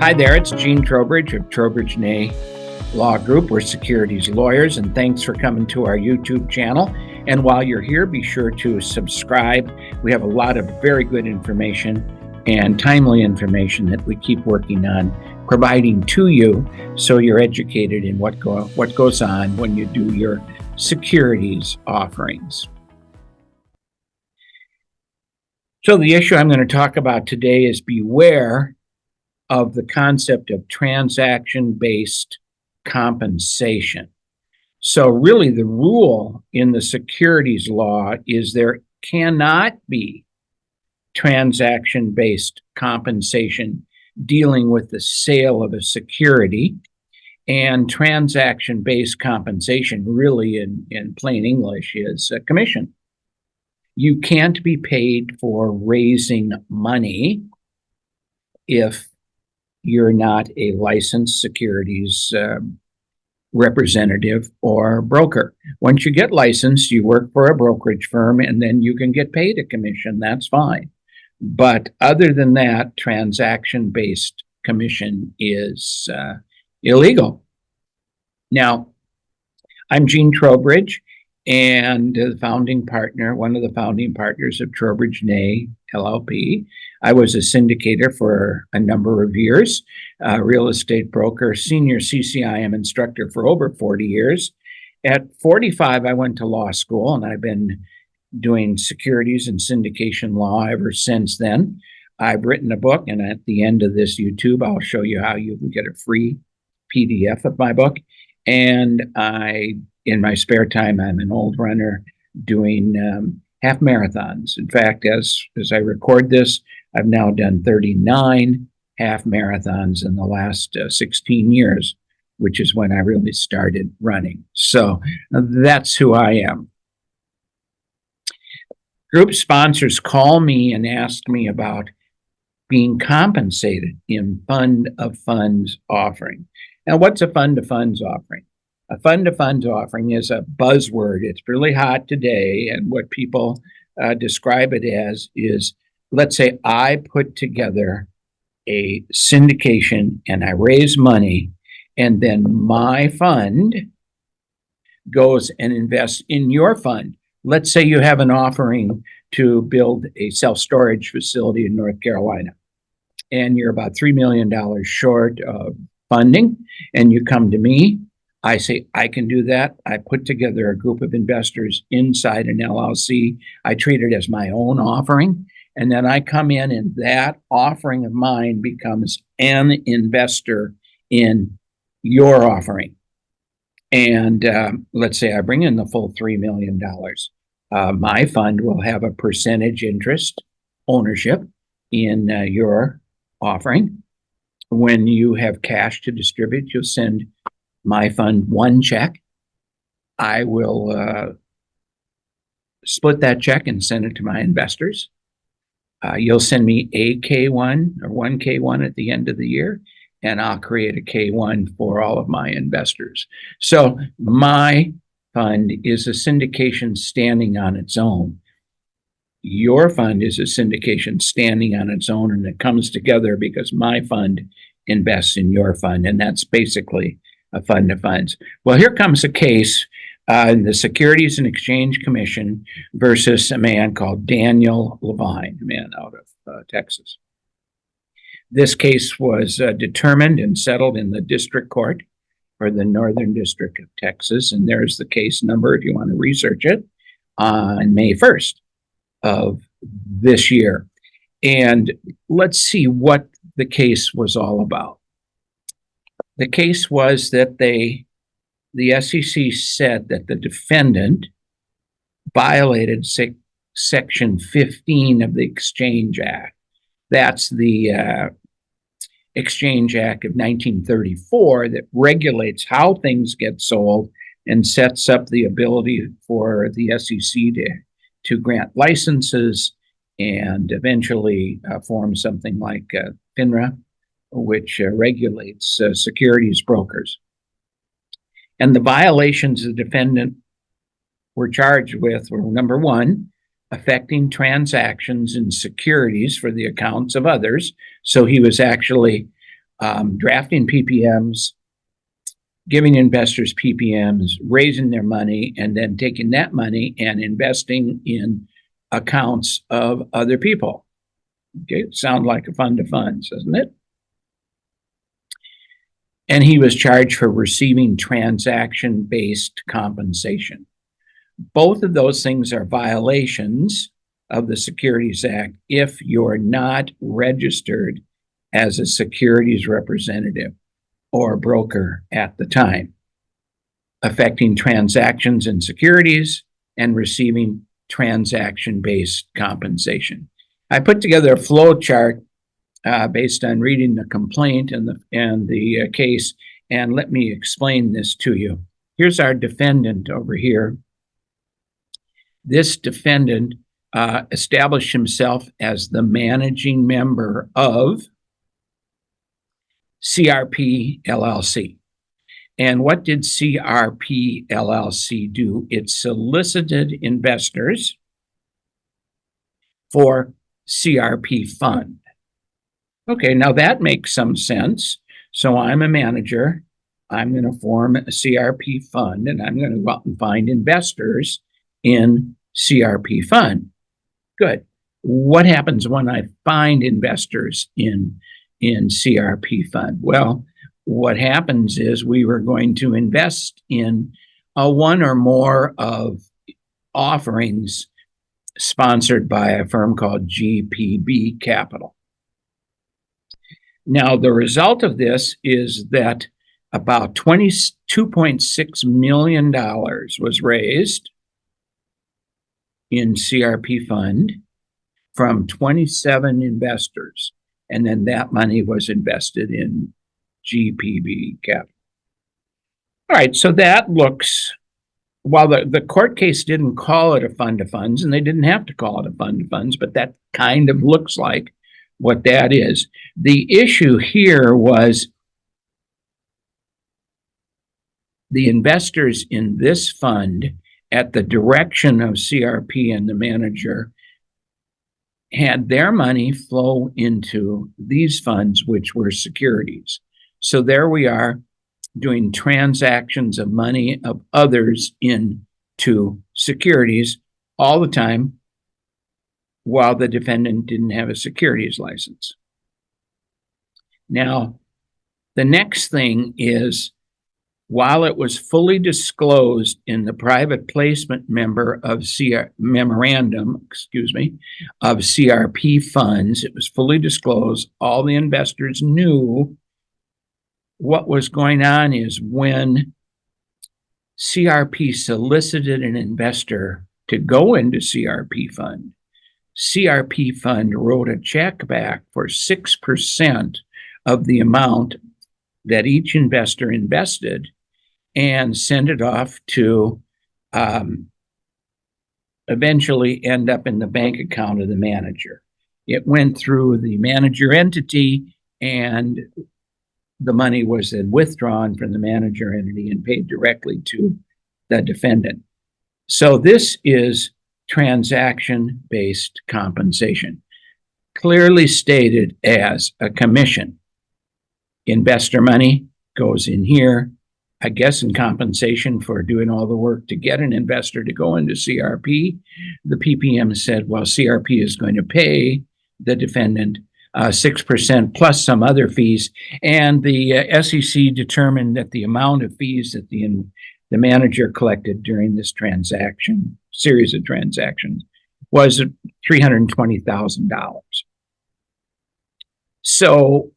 Hi there, it's Gene Trowbridge of Trowbridge Nay Law Group. We're securities lawyers, and thanks for coming to our YouTube channel. And while you're here, be sure to subscribe. We have a lot of very good information and timely information that we keep working on providing to you so you're educated in what goes on when you do your securities offerings. So the issue I'm going to talk about today is beware of the concept of transaction-based compensation. So really the rule in the securities law is there cannot be transaction-based compensation dealing with the sale of a security, and transaction-based compensation really in plain English is a commission. You can't be paid for raising money if you're not a licensed securities representative or broker. Once you get licensed, you work for a brokerage firm and then you can get paid a commission. That's fine. But other than that, transaction-based commission is illegal. Now, I'm Gene Trowbridge, and one of the founding partners of Trowbridge Nay LLP. I was a syndicator for a number of years, real estate broker, senior CCIM instructor for over 40 years. At 45, I went to law school, and I've been doing securities and syndication law ever since then. I've written a book, and at the end of this YouTube, I'll show you how you can get a free PDF of my book. And in my spare time, I'm an old runner doing half marathons. In fact, as I record this, I've now done 39 half marathons in the last 16 years, which is when I really started running. So that's who I am. Group sponsors call me and ask me about being compensated in fund of funds offering. Now, what's a fund of funds offering? A fund of funds offering is a buzzword. It's really hot today, and what people describe it as is, let's say I put together a syndication and I raise money, and then my fund goes and invests in your fund. Let's say you have an offering to build a self-storage facility in North Carolina, and you're about $3 million short of funding, and you come to me. I say, I can do that. I put together a group of investors inside an LLC. I treat it as my own offering. And then I come in, and that offering of mine becomes an investor in your offering. And let's say I bring in the full $3 million. My fund will have a percentage interest ownership in your offering. When you have cash to distribute, you'll send my fund one check. I will split that check and send it to my investors. You'll send me a K1 or one K1 at the end of the year, and I'll create a K1 for all of my investors. So my fund is a syndication standing on its own. Your fund is a syndication standing on its own, and it comes together because my fund invests in your fund, and that's basically a fund of funds. Well, here comes a case in the Securities and Exchange Commission versus a man called Daniel Levine, a man out of Texas. This case was determined and settled in the district court for the Northern District of Texas, and there's the case number if you want to research it, on May 1st of this year. And let's see what the case was all about. The case was that the SEC said that the defendant violated Section 15 of the Exchange Act. That's the Exchange Act of 1934 that regulates how things get sold and sets up the ability for the SEC to grant licenses and eventually form something like FINRA, which regulates securities brokers. And the violations the defendant were charged with were, number one, affecting transactions in securities for the accounts of others. So he was actually drafting PPMs, giving investors PPMs, raising their money, and then taking that money and investing in accounts of other people. Okay, sounds like a fund of funds, doesn't it? And he was charged for receiving transaction-based compensation. Both of those things are violations of the Securities Act if you're not registered as a securities representative or broker at the time, affecting transactions in securities and receiving transaction-based compensation. I put together a flow chart based on reading the complaint and the case, and let me explain this to you. Here's our defendant over here. This defendant established himself as the managing member of CRP LLC. And what did CRP LLC do? It solicited investors for CRP fund. Okay, now that makes some sense. So I'm a manager. I'm going to form a CRP fund, and I'm going to go out and find investors in CRP fund. Good. What happens when I find investors in CRP fund? Well, what happens is we were going to invest in one or more of offerings sponsored by a firm called GPB Capital. Now, the result of this is that about $22.6 million was raised in CRP fund from 27 investors, and then that money was invested in GPB Capital. All right, so that looks, while the court case didn't call it a fund of funds, and they didn't have to call it a fund of funds, but that kind of looks like what that is. The issue here was the investors in this fund, at the direction of CRP and the manager, had their money flow into these funds, which were securities. So there we are doing transactions of money of others into securities all the time, while the defendant didn't have a securities license. Now, the next thing is, while it was fully disclosed in the private placement memorandum of CRP funds, it was fully disclosed, all the investors knew what was going on. Is when CRP solicited an investor to go into CRP fund, CRP fund wrote a check back for 6% of the amount that each investor invested and sent it off to eventually end up in the bank account of the manager. It went through the manager entity, and the money was then withdrawn from the manager entity and paid directly to the defendant. So this is transaction-based compensation, clearly stated as a commission. Investor money goes in here, I guess, in compensation for doing all the work to get an investor to go into CRP. The PPM said, well, CRP is going to pay the defendant 6% plus some other fees. And the SEC determined that the amount of fees that the manager collected during this series of transactions, was $320,000. So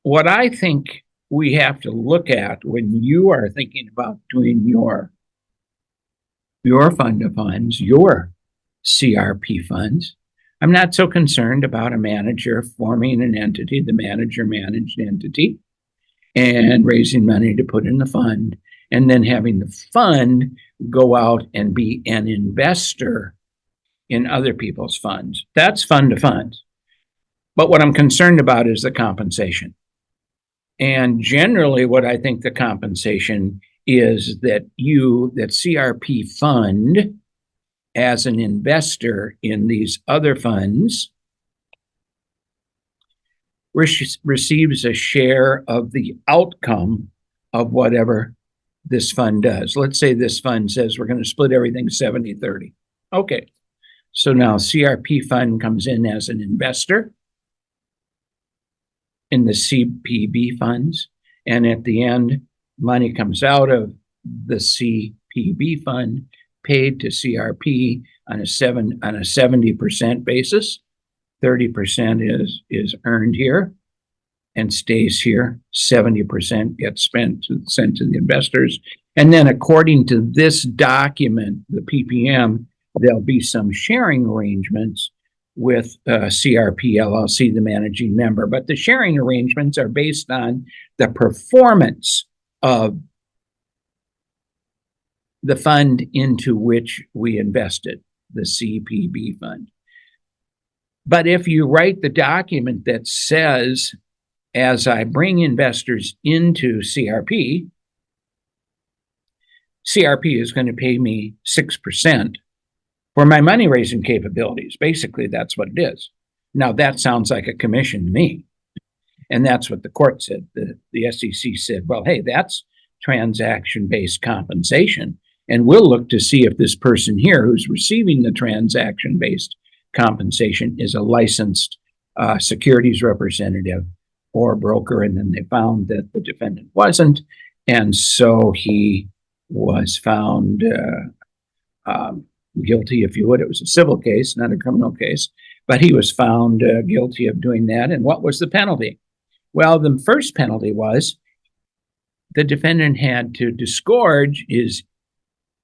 what I think we have to look at when you are thinking about doing your fund of funds, your CRP funds, I'm not so concerned about a manager forming an entity, the manager-managed entity, and raising money to put in the fund, and then having the fund go out and be an investor in other people's funds. That's fund of funds. But what I'm concerned about is the compensation. And generally what I think the compensation is that CRP fund, as an investor in these other funds, receives a share of the outcome of whatever this fund does. Let's say this fund says we're going to split everything 70-30. Okay. So now CRP fund comes in as an investor in the CPB funds. And at the end, money comes out of the CPB fund paid to CRP on a 70% basis. 30% is earned here and stays here. 70% gets sent to the investors. And then according to this document, the PPM, there'll be some sharing arrangements with CRP LLC, the managing member. But the sharing arrangements are based on the performance of the fund into which we invested, the CPB fund. But if you write the document that says, as I bring investors into CRP, CRP is going to pay me 6% for my money raising capabilities. Basically, that's what it is. Now, that sounds like a commission to me. And that's what the court said. The SEC said, well, hey, that's transaction-based compensation. And we'll look to see if this person here who's receiving the transaction-based compensation is a licensed securities representative or broker. And then they found that the defendant wasn't. And so he was found guilty, if you would. It was a civil case, not a criminal case. But he was found guilty of doing that. And what was the penalty? Well, the first penalty was the defendant had to disgorge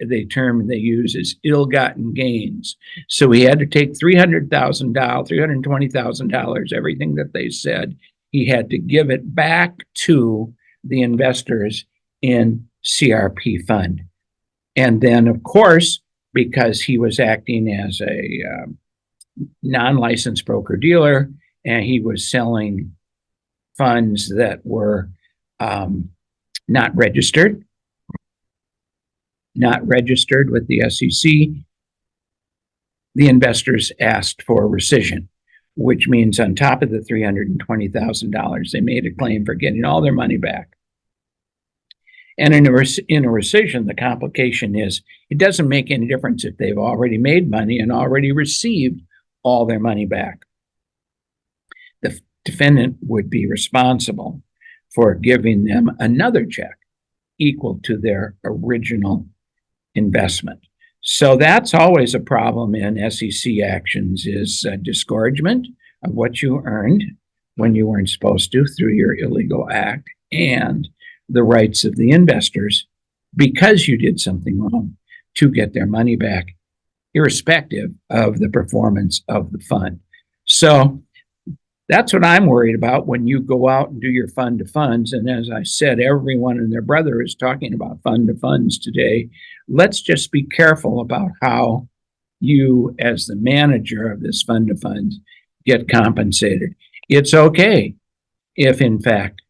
the term they use is ill-gotten gains. So he had to take $300,000, $320,000, everything that they said. He had to give it back to the investors in CRP fund. And then, of course, because he was acting as a non-licensed broker-dealer and he was selling funds that were not registered with the SEC, the investors asked for rescission, which means on top of the $320,000, they made a claim for getting all their money back. And in a rescission, the complication is it doesn't make any difference if they've already made money and already received all their money back. The defendant would be responsible for giving them another check equal to their original investment. So that's always a problem in SEC actions is disgorgement of what you earned when you weren't supposed to through your illegal act, and the rights of the investors, because you did something wrong, to get their money back, irrespective of the performance of the fund. So that's what I'm worried about when you go out and do your fund to funds. And as I said, everyone and their brother is talking about fund to funds today. Let's just be careful about how you, as the manager of this fund to funds, get compensated. It's okay if, in fact,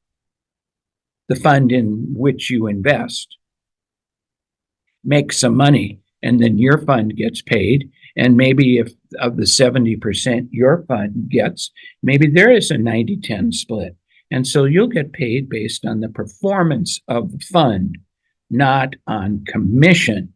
the fund in which you invest makes some money and then your fund gets paid. And maybe if of the 70% your fund gets, maybe there is a 90-10 split. And so you'll get paid based on the performance of the fund, not on commission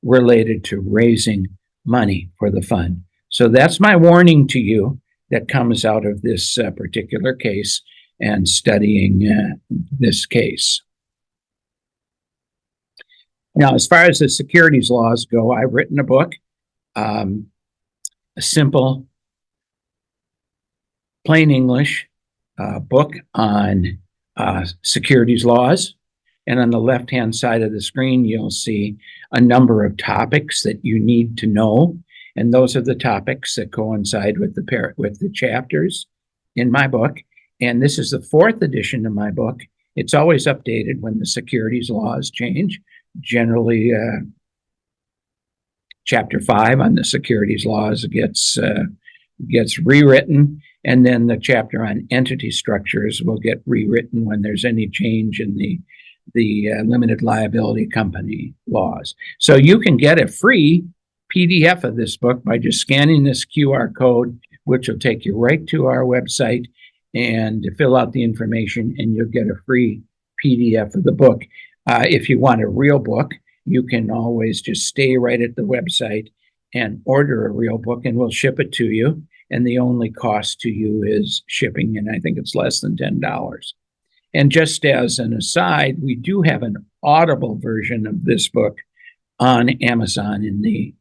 related to raising money for the fund. So that's my warning to you that comes out of this particular case and studying this case. Now, as far as the securities laws go, I've written a book, a simple, plain English book on securities laws. And on the left-hand side of the screen, you'll see a number of topics that you need to know. And those are the topics that coincide with the chapters in my book. And this is the 4th edition of my book. It's always updated when the securities laws change. Generally, Chapter 5 on the securities laws gets rewritten, and then the chapter on entity structures will get rewritten when there's any change in the limited liability company laws. So you can get a free PDF of this book by just scanning this QR code, which will take you right to our website. and fill out the information, and you'll get a free PDF of the book. If you want a real book, you can always just stay right at the website and order a real book, and we'll ship it to you. And the only cost to you is shipping, and I think it's less than $10. And just as an aside, we do have an Audible version of this book on Amazon in the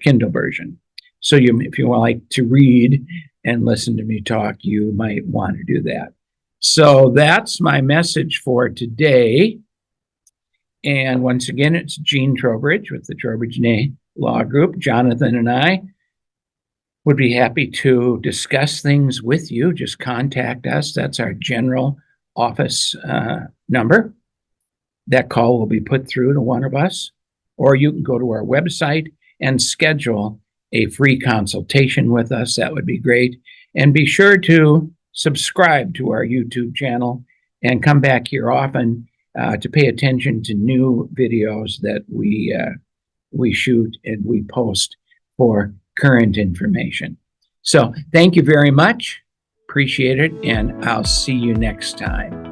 Kindle version. So if you like to read and listen to me talk, you might want to do that. So that's my message for today. And once again, it's Gene Trowbridge with the Trowbridge Law Group. Jonathan and I would be happy to discuss things with you. Just contact us. That's our general office number. That call will be put through to one of us, or you can go to our website and schedule a free consultation with us. That would be great. And be sure to subscribe to our YouTube channel and come back here often to pay attention to new videos that we shoot and we post for current information. So thank you very much. Appreciate it. And I'll see you next time.